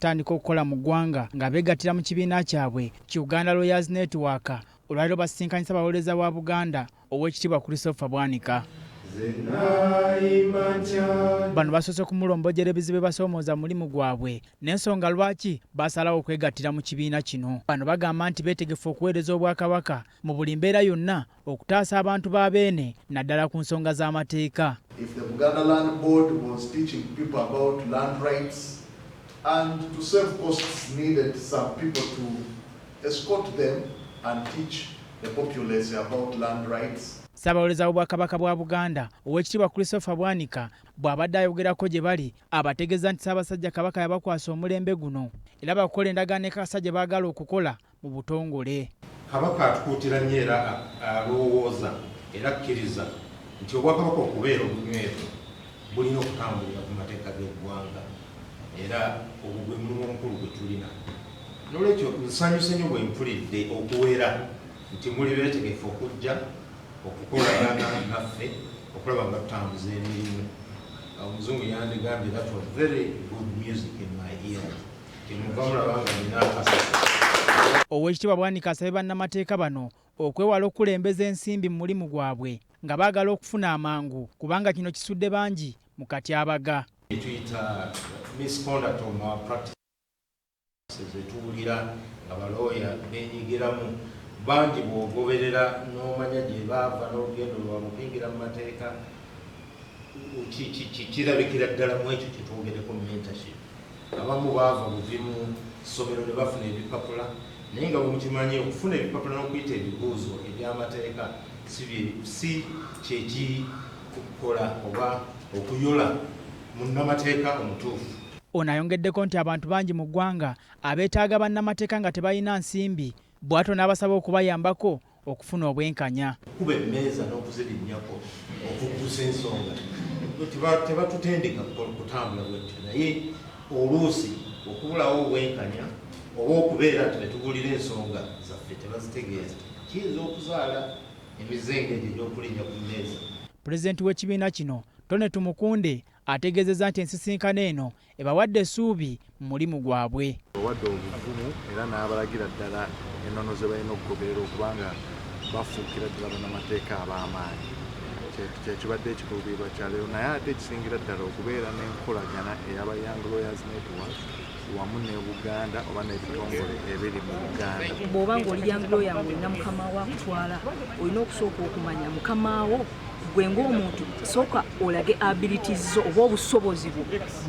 tandika okukola mu ggwanga nga beegattira mu kibiina kyabwe ki Uganda Lawyers Network olwaliro basisinkanyisa abawolereza wa Buganda Oweekitiibwa Christopher Bwanika. Bano basoose kumulombojera ebizibu bye basoomooza mu mulimu gwabwe n'ensonga lwaki basalawo okwegattira mu kibiina kino. Bano bagamba nti beetegefu okuweereza Obwakabaka mu buli mbeera yonna okutaasa abantu ba Beene naddala ku nsonga z'amateeka. If the Buganda Land Board was teaching people about land rights and to save costs needed some people to escort them and teach the populace about land rights. Ssaabawolereza w'Obwakabaka bwa Buganda Oweekitiibwa Christopher Bwanika bw'abadde ayogerako gye bali abategeeza nti Ssaabasajja Kabaka yabakwasa omulembe guno era bakukola endagaano ekakasa gye baagala okukola mu butongole. Kabaka atukuutira nnyo era alowooza era akkiriza nti Obwakabaka okubeera obunywevu bulina okutambulira ku mateeka g'eggwanga era ogwo gwe mulimu omukulu gwe tulina. N'olwekyo nsanyuse nnyo bwe mpulidde okuwera nti muli beetegefu okujja okukola naffe okulaba nga tutambuza emirimu. Omuzungu yandigambye that was very good music in my ears. Kyemuva mulaba nga nina akasasa. Oweekitiibwa Bwanika asabye bannamateeka bano okwewala okulembeza ensimbi mu mulimu gwabwe nga baagala okufuna amangu kubanga kino kisudde bangi mu katyabaga. Tuyita misconduct of malpractice etuwulira nga balooya beenyigiramu bangi bw'ogoberera n'omanya gye baava n'olugendo lwabwe okuyingira mu mateeka kirabikira ddala mu ekyo kye twogereko mentorship. Abamu baava buvimu ssomero ne bafuna ebipapula naye nga bwe mukimanyi okufuna ebipapula n'okuyita ebibuuzo eby'amateeka si kyekiri kukola oba okuyola munnamateeka omutuufu. Ono ayongeddeko nti abantu bangi mu ggwanga abeetaaga bannamateeka nga tebalina nsimbi bw'atyo n'abasaba okubayambako okufuna obwenkanya. Kuba emmeeza n'okuzirinnyako okukusa ensonga tebatutendeka kutambula bwetyo naye oluusi okubulawo obwenkanya oba okubeera nti netubulira ensonga zaffe tebazitegeeza kiyinza okuzaala emizengo egyo egy'okulinnya ku mmeeza. Pulezidenti w'ekibiina kino Tone Tumukunde ategeezezza nti ensisinkano eno ebawadde essuubi mu mulimu gwabwe. Bawadde obuvumu era n'abalagira ddala ennono ze balina okugoberera okubanga bafuukira ddala bannamateeka ab'amaanyi. Kyekibadde ekituubirirwa kya leero naye ate ekisingira ddala okubeera n'enkolagana ey'aba Young Lawyers Network wamu ne Buganda oba n'ebitongole ebiri mu Uganda. Bw'oba ng'oli Young Lawyer ng'olina mukama wo akutwala olina okusooka okumanya mukama wo gwe ng'omuntu sooka olage abilities zo oba obusobozi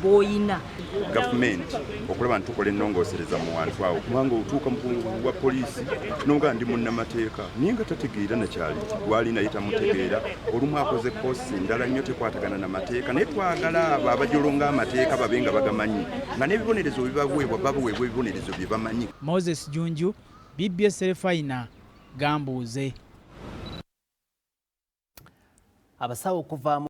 bw'oyina. Gavumenti okulaba nti tukola ennongoosereza mu wantu awo kubanga otuuka mukungu wa poliisi n'oga ndi munnamateeka naye nga tategeera nakyali gwali naye tamutegeera olumu akoze koosi endala nnyo tekwatagana n'amateeka naye twagala abo abajolonga amateeka babe nga bagamanyi nga n'ebibonerezo bibaweebwa babaweebwa ebibonerezo bye bamanyi. Moses Junju, BBS Terefayina, Gambuuze. Abasawo kuva